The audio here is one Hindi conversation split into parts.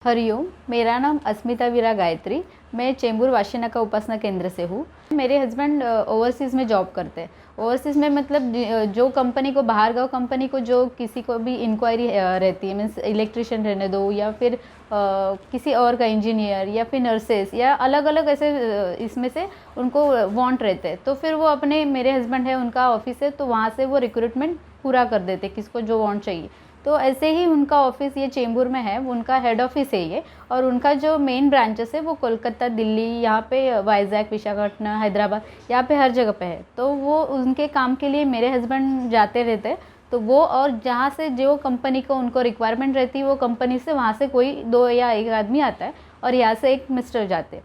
हरिओम, मेरा नाम अस्मिता वीरा गायत्री। मैं चेंबूर वाशीनाका उपासना केंद्र से हूँ। मेरे हस्बैंड ओवरसीज़ में जॉब करते हैं। ओवरसीज़ में मतलब जो कंपनी को, बाहर गाँव कंपनी को जो किसी को भी इंक्वायरी रहती है, मीन्स इलेक्ट्रिशियन रहने दो या फिर किसी और का इंजीनियर या फिर नर्सेस या अलग अलग ऐसे इसमें से उनको वांट रहते हैं, तो फिर वो अपने, मेरे हस्बैंड है उनका ऑफिस है, तो वहाँ से वो रिक्रूटमेंट पूरा कर देते किसको जो वांट चाहिए। तो ऐसे ही उनका ऑफिस ये चेंबूर में है, उनका हेड ऑफिस है ये, और उनका जो मेन ब्रांचेस है वो कोलकाता, दिल्ली, यहाँ पे वाइजैक, विशाखापट्टनम, हैदराबाद, यहाँ पे हर जगह पे है। तो वो उनके काम के लिए मेरे हस्बैंड जाते रहते, तो वो और जहाँ से जो कंपनी को उनको रिक्वायरमेंट रहती है वो कंपनी से वहाँ से कोई दो या एक आदमी आता है और यहाँ से एक मिस्टर जाते।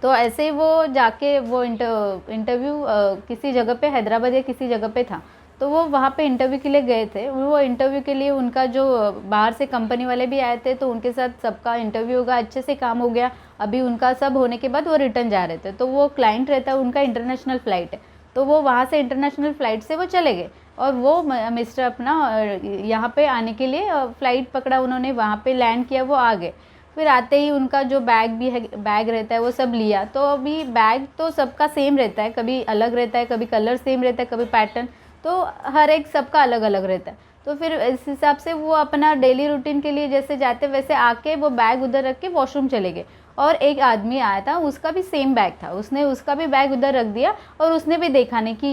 तो ऐसे ही वो जाके वो इंटरव्यू किसी जगह पे, हैदराबाद या किसी जगह पे था, तो वो वहाँ पे इंटरव्यू के लिए गए थे। वो इंटरव्यू के लिए उनका जो बाहर से कंपनी वाले भी आए थे, तो उनके साथ सबका इंटरव्यू होगा, अच्छे से काम हो गया। अभी उनका सब होने के बाद वो रिटर्न जा रहे थे, तो वो क्लाइंट रहता है उनका, इंटरनेशनल फ़्लाइट है, तो वो वहाँ से इंटरनेशनल फ़्लाइट से वो चले गए। और वो मिस्टर अपना यहाँ पे आने के लिए फ़्लाइट पकड़ा उन्होंने, वहाँ पे लैंड किया, वो आ गए। फिर आते ही उनका जो बैग भी है, बैग रहता है, वो सब लिया। तो अभी बैग तो सबका सेम रहता है, कभी अलग रहता है, कभी कलर सेम रहता है, कभी पैटर्न, तो हर एक सबका अलग अलग रहता है। तो फिर इस हिसाब से वो अपना डेली रूटीन के लिए जैसे जाते वैसे आके वो बैग उधर रख के वॉशरूम चले गए। और एक आदमी आया था, उसका भी सेम बैग था, उसने उसका भी बैग उधर रख दिया और उसने भी देखा नहीं कि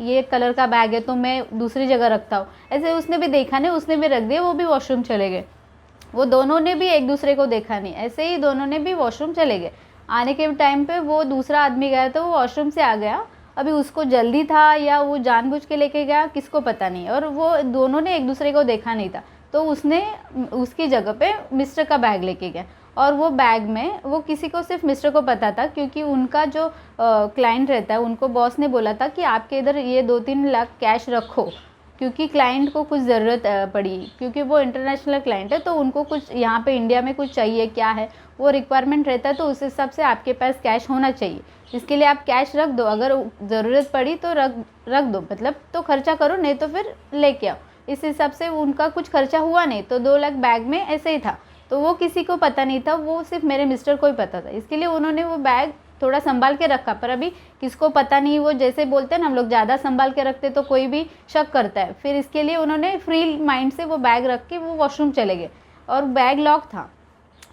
ये कलर का बैग है तो मैं दूसरी जगह रखता हूँ, ऐसे उसने भी देखा नहीं, उसने भी रख दिया, वो भी वॉशरूम चले गए। वो दोनों ने भी एक दूसरे को देखा नहीं, ऐसे ही दोनों ने भी वॉशरूम चले गए। आने के टाइम पे वो दूसरा आदमी गया, तो वो वॉशरूम से आ गया। अभी उसको जल्दी था या वो जानबूझ के लेके गया, किसको पता नहीं, और वो दोनों ने एक दूसरे को देखा नहीं था, तो उसने उसकी जगह पे मिस्टर का बैग लेके गया। और वो बैग में वो किसी को, सिर्फ मिस्टर को पता था, क्योंकि उनका जो क्लाइंट रहता है, उनको बॉस ने बोला था कि आपके इधर ये 2-3 लाख कैश रखो, क्योंकि क्लाइंट को कुछ ज़रूरत पड़ी, क्योंकि वो इंटरनेशनल क्लाइंट है, तो उनको कुछ यहाँ पे इंडिया में कुछ चाहिए, क्या है वो रिक्वायरमेंट रहता है, तो उस हिसाब से आपके पास कैश होना चाहिए। इसके लिए आप कैश रख दो, अगर ज़रूरत पड़ी तो रख दो, मतलब तो खर्चा करो, नहीं तो फिर लेके आओ। इस हिसाब से उनका कुछ खर्चा हुआ नहीं, तो 2 लाख बैग में ऐसे ही था। तो वो किसी को पता नहीं था, वो सिर्फ मेरे मिस्टर को ही पता था, इसके लिए उन्होंने वो बैग थोड़ा संभाल के रखा। पर अभी किसको पता नहीं, वो जैसे बोलते हैं ना, हम लोग ज़्यादा संभाल के रखते तो कोई भी शक करता है। फिर इसके लिए उन्होंने फ्री माइंड से वो बैग रख के वो वॉशरूम चले गए, और बैग लॉक था।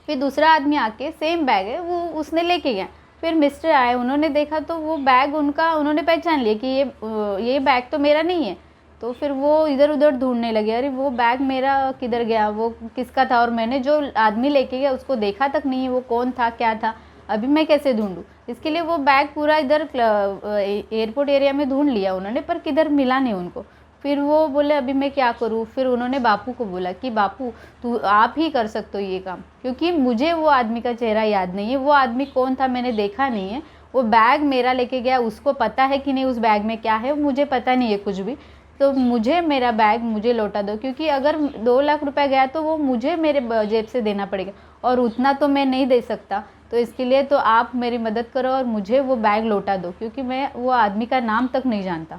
फिर दूसरा आदमी आके, सेम बैग है वो, उसने लेके गया। फिर मिस्टर आए, उन्होंने देखा तो वो बैग उनका, उन्होंने पहचान लिया कि ये बैग तो मेरा नहीं है। तो फिर वो इधर उधर ढूंढने लगे, अरे वो बैग मेरा किधर गया, वो किसका था, और मैंने जो आदमी लेके गया उसको देखा तक नहीं, वो कौन था, क्या था, अभी मैं कैसे ढूंढूं। इसके लिए वो बैग पूरा इधर एयरपोर्ट एरिया में ढूंढ लिया उन्होंने, पर किधर मिला नहीं उनको। फिर वो बोले अभी मैं क्या करूँ। फिर उन्होंने बापू को बोला कि बापू तू, आप ही कर सकते हो ये काम, क्योंकि मुझे वो आदमी का चेहरा याद नहीं है, वो आदमी कौन था मैंने देखा नहीं है, वो बैग मेरा लेके गया, उसको पता है कि नहीं उस बैग में क्या है, मुझे पता नहीं है कुछ भी। तो मुझे मेरा बैग मुझे लौटा दो, क्योंकि अगर 2 लाख रुपए गया तो वो मुझे मेरे जेब से देना पड़ेगा, और उतना तो मैं नहीं दे सकता। तो इसके लिए तो आप मेरी मदद करो और मुझे वो बैग लौटा दो, क्योंकि मैं वो आदमी का नाम तक नहीं जानता।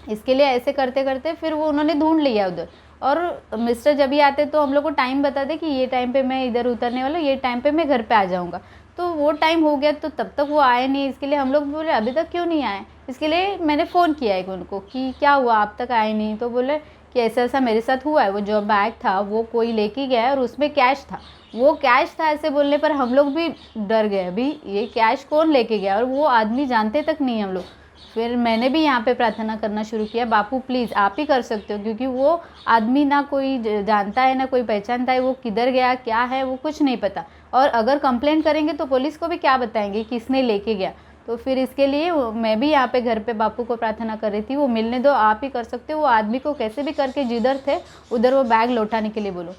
इसके लिए ऐसे करते करते फिर वो उन्होंने ढूंढ लिया उधर। और मिस्टर जब भी आते तो हम लोग को टाइम बताते कि ये टाइम पे मैं इधर उतरने वाला हूँ, ये टाइम पे मैं घर पे आ जाऊँगा। तो वो टाइम हो गया, तो तब तक वो आए नहीं। इसके लिए हम लोग बोले अभी तक क्यों नहीं आए। इसके लिए मैंने फ़ोन किया एक उनको कि क्या हुआ, आप तक आए नहीं। तो बोले कि ऐसा ऐसा मेरे साथ हुआ है, वो जो बैग था वो कोई लेके गया और उसमें कैश था, वो कैश था। ऐसे बोलने पर हम लोग भी डर गए, अभी ये कैश कौन लेके गया, और वो आदमी जानते तक नहीं हम लोग। फिर मैंने भी यहाँ पे प्रार्थना करना शुरू किया, बापू प्लीज़ आप ही कर सकते हो, क्योंकि वो आदमी ना कोई जानता है ना कोई पहचानता है, वो किधर गया क्या है वो कुछ नहीं पता, और अगर कंप्लेंट करेंगे तो पुलिस को भी क्या बताएंगे किसने लेके गया। तो फिर इसके लिए मैं भी यहाँ पे घर पे बापू को प्रार्थना कर रही थी, वो मिलने दो, आप ही कर सकते हो, वो आदमी को कैसे भी करके जिधर थे उधर वो बैग लौटाने के लिए बोलो।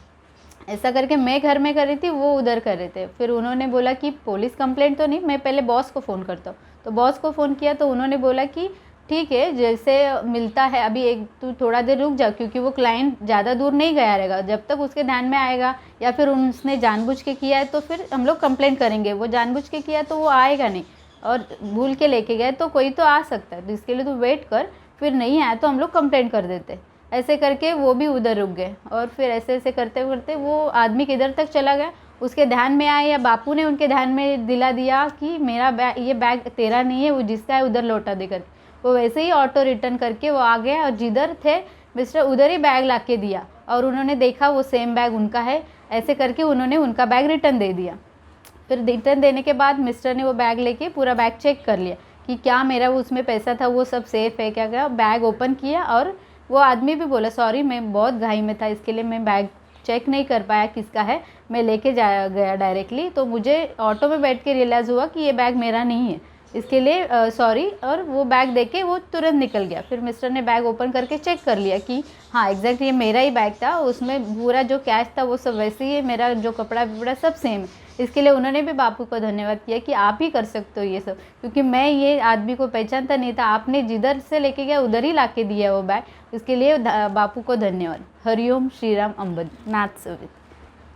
ऐसा करके मैं घर में कर रही थी, वो उधर कर रहे थे। फिर उन्होंने बोला कि पुलिस कंप्लेंट तो नहीं, मैं पहले बॉस को फ़ोन करता हूँ। तो बॉस को फ़ोन किया तो उन्होंने बोला कि ठीक है, जैसे मिलता है, अभी एक तू थोड़ा देर रुक जा, क्योंकि वो क्लाइंट ज़्यादा दूर नहीं गया रहेगा, जब तक उसके ध्यान में आएगा या फिर उसने जानबूझ के किया है तो फिर हम लोग कंप्लेंट करेंगे। वो जानबूझ के किया तो वो आएगा नहीं, और भूल के लेके गए तो कोई तो आ सकता है, तो इसके लिए तू वेट कर, फिर नहीं आया तो हम लोग कंप्लेंट कर देते। ऐसे करके वो भी उधर रुक गए, और फिर ऐसे ऐसे करते करते वो आदमी किधर तक चला गया, उसके ध्यान में आया या बापू ने उनके ध्यान में दिला दिया कि मेरा बैग, ये बैग तेरा नहीं है, वो जिसका है उधर लौटा दे कर। वो वैसे ही ऑटो रिटर्न करके वो आ गया और जिधर थे मिस्टर उधर ही बैग ला के दिया, और उन्होंने देखा वो सेम बैग उनका है, ऐसे करके उन्होंने उनका बैग रिटर्न दे दिया। फिर रिटर्न देने के बाद मिस्टर ने वो बैग लेके पूरा बैग चेक कर लिया कि क्या मेरा वो उसमें पैसा था वो सब सेफ़ है क्या। क्या बैग ओपन किया और वो आदमी भी बोला सॉरी मैं बहुत घाई में था, इसके लिए मैं बैग चेक नहीं कर पाया किसका है, मैं लेके जा गया डायरेक्टली, तो मुझे ऑटो में बैठ के रियलाइज़ हुआ कि ये बैग मेरा नहीं है, इसके लिए सॉरी। और वो बैग देके वो तुरंत निकल गया। फिर मिस्टर ने बैग ओपन करके चेक कर लिया कि हाँ एग्जैक्ट ये मेरा ही बैग था, उसमें पूरा जो कैश था वो सब वैसे ही है, मेरा जो कपड़ा वपड़ा सब सेम है। इसके लिए उन्होंने भी बापू को धन्यवाद किया कि आप ही कर सकते हो ये सब, क्योंकि मैं ये आदमी को पहचानता नहीं था, आपने जिधर से लेके गया उधर ही ला के दिया वो बैग, इसके लिए बापू को धन्यवाद। हरिओम श्री राम अंबद नाथ सवित।